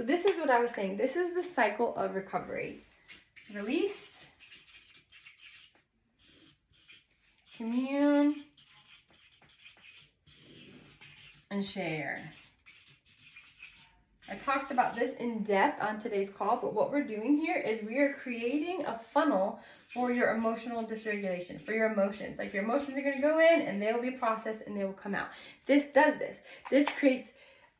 So this is what I was saying. This is the cycle of recovery. Release, commune, and share. I talked about this in depth on today's call, but what we're doing here is we are creating a funnel for your emotional dysregulation, for your emotions. Like your emotions are going to go in and they will be processed and they will come out. This does this. This creates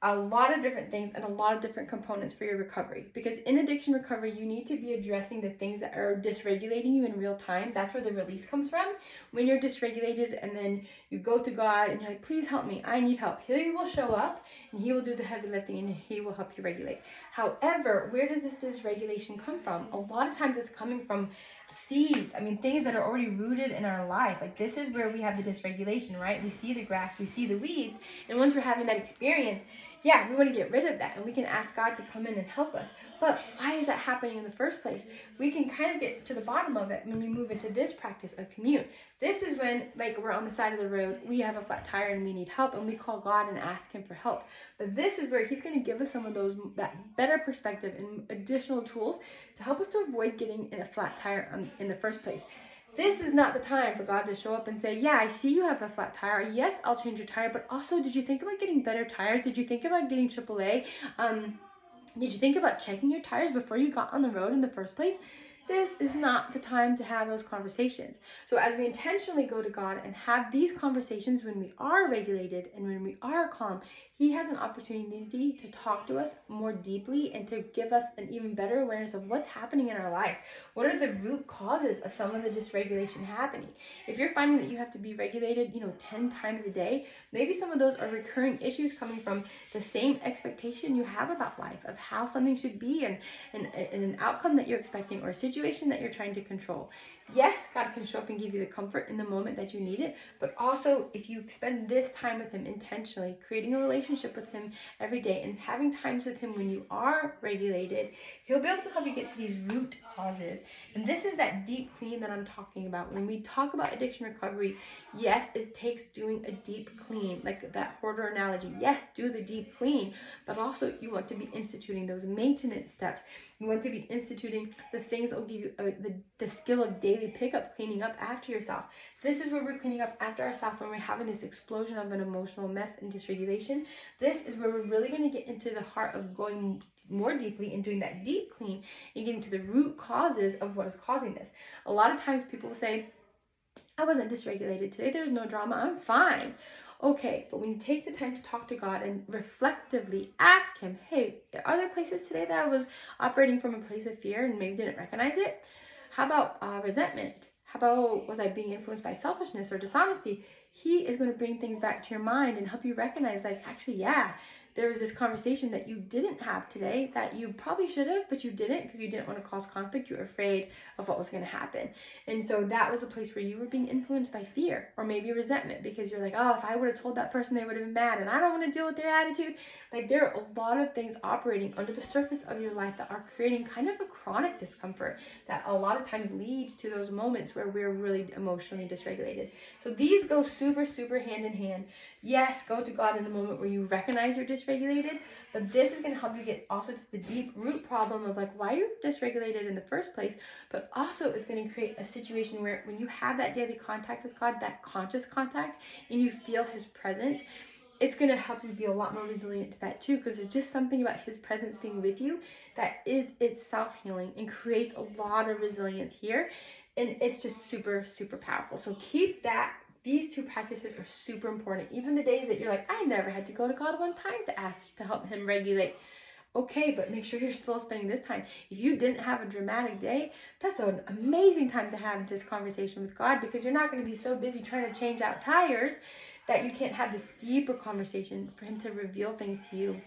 a lot of different things and a lot of different components for your recovery, because in addiction recovery you need to be addressing the things that are dysregulating you in real time. That's where the release comes from. When you're dysregulated and then you go to God and you're like, please help me, I need help, He will show up and He will do the heavy lifting and He will help you regulate. However, where does this dysregulation come from? A lot of times it's coming from seeds. I mean, things that are already rooted in our life. Like this is where we have the dysregulation, right? We see the grass, we see the weeds, and once we're having that experience, yeah, we want to get rid of that and we can ask God to come in and help us. But why is that happening in the first place? We can kind of get to the bottom of it when we move into this practice of commune. This is when, like, we're on the side of the road, we have a flat tire and we need help and we call God and ask Him for help. But this is where He's going to give us some of that better perspective and additional tools to help us to avoid getting in a flat tire in the first place. This is not the time for God to show up and say, yeah, I see you have a flat tire. Yes, I'll change your tire. But also, did you think about getting better tires? Did you think about getting AAA? Did you think about checking your tires before you got on the road in the first place? This is not the time to have those conversations. So as we intentionally go to God and have these conversations when we are regulated and when we are calm, He has an opportunity to talk to us more deeply and to give us an even better awareness of what's happening in our life. What are the root causes of some of the dysregulation happening? If you're finding that you have to be regulated, 10 times a day, maybe some of those are recurring issues coming from the same expectation you have about life, of how something should be and an outcome that you're expecting or a situation that you're trying to control. Yes, God can show up and give you the comfort in the moment that you need it, but also if you spend this time with Him intentionally, creating a relationship with Him every day and having times with Him when you are regulated, He'll be able to help you get to these root causes. And this is that deep clean that I'm talking about. When we talk about addiction recovery, yes, it takes doing a deep clean, like that hoarder analogy. Yes, do the deep clean, but also you want to be instituting those maintenance steps. You want to be instituting the things that will give you the skill of daily pickup, cleaning up after yourself. This is where we're cleaning up after ourselves when we're having this explosion of an emotional mess and dysregulation. This is where we're really going to get into the heart of going more deeply and doing that deep clean and getting to the root causes of what is causing this. A lot of times people will say, I wasn't dysregulated today, there's no drama, I'm fine. Okay, but when you take the time to talk to God and reflectively ask Him, hey, are there places today that I was operating from a place of fear and maybe didn't recognize it? How about resentment? How about, was I being influenced by selfishness or dishonesty? He is going to bring things back to your mind and help you recognize, like, actually, yeah, there was this conversation that you didn't have today that you probably should have, but you didn't because you didn't want to cause conflict. You were afraid of what was going to happen. And so that was a place where you were being influenced by fear or maybe resentment, because you're like, oh, if I would have told that person, they would have been mad and I don't want to deal with their attitude. Like, there are a lot of things operating under the surface of your life that are creating kind of a chronic discomfort that a lot of times leads to those moments where we're really emotionally dysregulated. So these go super, super hand in hand. Yes, go to God in a moment where you recognize you're dysregulated, but this is going to help you get also to the deep root problem of, like, why you're dysregulated in the first place, but also it's going to create a situation where when you have that daily contact with God, that conscious contact, and you feel His presence, it's going to help you be a lot more resilient to that too, because it's just something about His presence being with you that is itself healing and creates a lot of resilience here, and it's just super, super powerful. So keep that. These two practices are super important. Even the days that you're like, I never had to go to God one time to ask to help Him regulate. Okay, but make sure you're still spending this time. If you didn't have a dramatic day, that's an amazing time to have this conversation with God, because you're not going to be so busy trying to change out tires that you can't have this deeper conversation for Him to reveal things to you.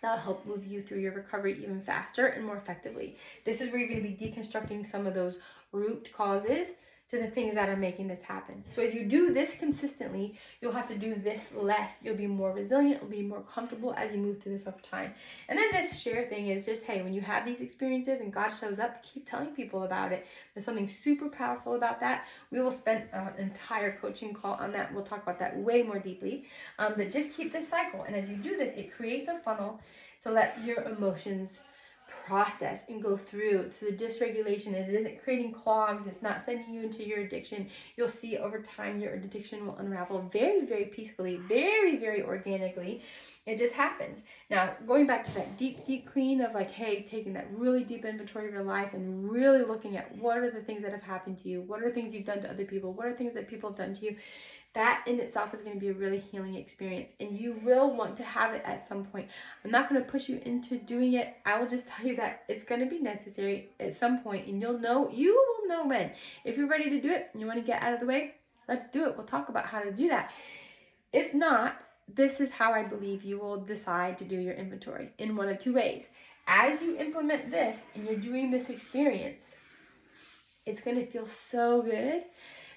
That'll help move you through your recovery even faster and more effectively. This is where you're going to be deconstructing some of those root causes to the things that are making this happen. So as you do this consistently, you'll have to do this less. You'll be more resilient, you'll be more comfortable as you move through this over time. And then this share thing is just, hey, when you have these experiences and God shows up, keep telling people about it. There's something super powerful about that. We will spend an entire coaching call on that. We'll talk about that way more deeply. But just keep this cycle. And as you do this, it creates a funnel to let your emotions process and go through. So the dysregulation, it isn't creating clogs, it's not sending you into your addiction. You'll see over time your addiction will unravel very, very peacefully, very, very organically. It just happens. Now, going back to that deep, deep clean of like, hey, taking that really deep inventory of your life and really looking at what are the things that have happened to you, what are things you've done to other people, what are things that people have done to you, that in itself is going to be a really healing experience, and you will want to have it at some point. I'm not going to push you into doing it. I will just tell you that it's going to be necessary at some point, and you will know when. If you're ready to do it and you want to get out of the way, let's do it. We'll talk about how to do that. If not, this is how I believe you will decide to do your inventory, in one of two ways. As you implement this and you're doing this experience, it's going to feel so good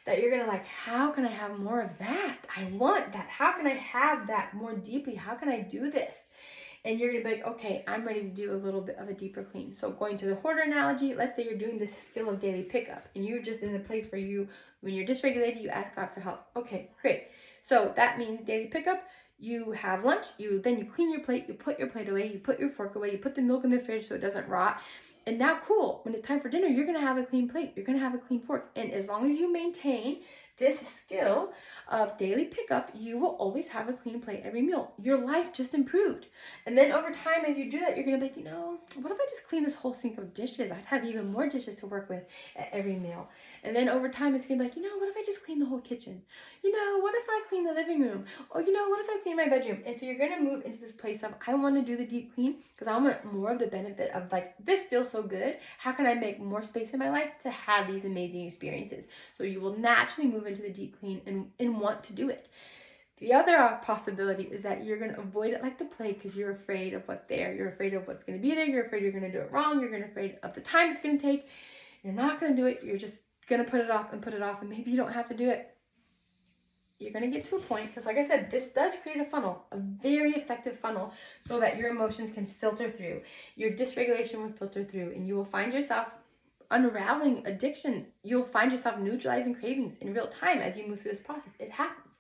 that you're gonna like, how can I have more of that? I want that. How can I have that more deeply? How can I do this? And you're gonna be like, okay, I'm ready to do a little bit of a deeper clean. So going to the hoarder analogy, let's say you're doing this skill of daily pickup and you're just in a place where when you're dysregulated, you ask God for help. Okay, great. So that means daily pickup, you have lunch, then you clean your plate, you put your plate away, you put your fork away, you put the milk in the fridge so it doesn't rot. And now, cool, when it's time for dinner, you're going to have a clean plate. You're going to have a clean fork. And as long as you maintain this skill of daily pickup, you will always have a clean plate every meal. Your life just improved. And then over time, as you do that, you're going to be like, what if I just clean this whole sink of dishes? I'd have even more dishes to work with at every meal. And then over time, it's going to be like, what if I just clean the whole kitchen? What if I clean the living room? Or, what if I clean my bedroom? And so you're going to move into this place of, I want to do the deep clean because I want more of the benefit of like, this feels so good. How can I make more space in my life to have these amazing experiences? So you will naturally move into the deep clean and want to do it. The other possibility is that you're going to avoid it like the plague because you're afraid of what's there. You're afraid of what's going to be there. You're afraid you're going to do it wrong. You're afraid of the time it's going to take. You're not going to do it. You're just going to put it off, and maybe you don't have to do it. You're going to get to a point, because like I said, this does create a funnel, a very effective funnel, so that your emotions can filter through. Your dysregulation will filter through, and you will find yourself unraveling addiction. You'll find yourself neutralizing cravings in real time as you move through this process. It happens.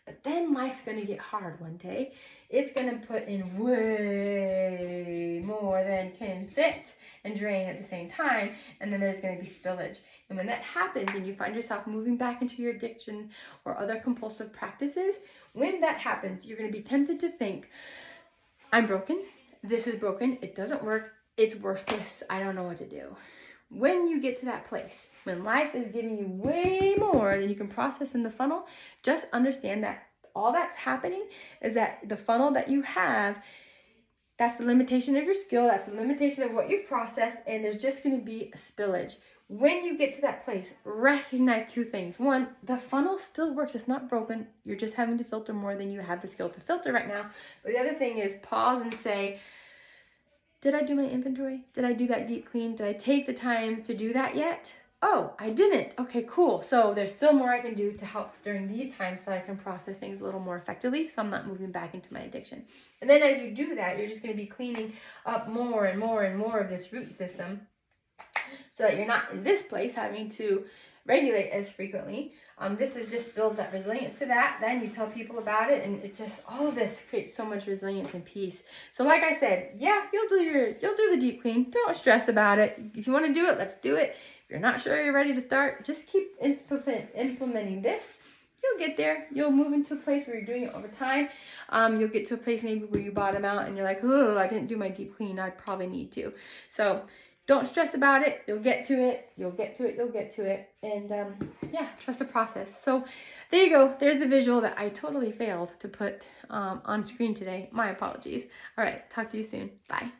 But then life's going to get hard one day. It's going to put in way more than can fit and drain at the same time. And then there's going to be spillage. And when that happens and you find yourself moving back into your addiction or other compulsive practices, when that happens, you're going to be tempted to think, I'm broken. This is broken. It doesn't work. It's worthless. I don't know what to do. When you get to that place, when life is giving you way more than you can process in the funnel, just understand that all that's happening is that the funnel that you have, that's the limitation of your skill, that's the limitation of what you've processed, and there's just going to be a spillage. When you get to that place, recognize two things. One, the funnel still works. It's not broken. You're just having to filter more than you have the skill to filter right now. But the other thing is pause and say, did I do my inventory? Did I do that deep clean? Did I take the time to do that yet? Oh, I didn't. Okay, cool. So there's still more I can do to help during these times so I can process things a little more effectively so I'm not moving back into my addiction. And then as you do that, you're just going to be cleaning up more and more and more of this root system so that you're not in this place having to regulate as frequently. This is just builds that resilience to that. Then you tell people about it, and it's just all of this creates so much resilience and peace. So like I said, yeah, you'll do the deep clean. Don't stress about it. If you want to do it, let's do it. If you're not sure you're ready to start, just keep implementing this. You'll get there. You'll move into a place where you're doing it over time. You'll get to a place maybe where you bottom out and you're like, oh, I didn't do my deep clean. I probably need to. So don't stress about it. You'll get to it. You'll get to it. You'll get to it. And yeah, trust the process. So there you go. There's the visual that I totally failed to put on screen today. My apologies. All right. Talk to you soon. Bye.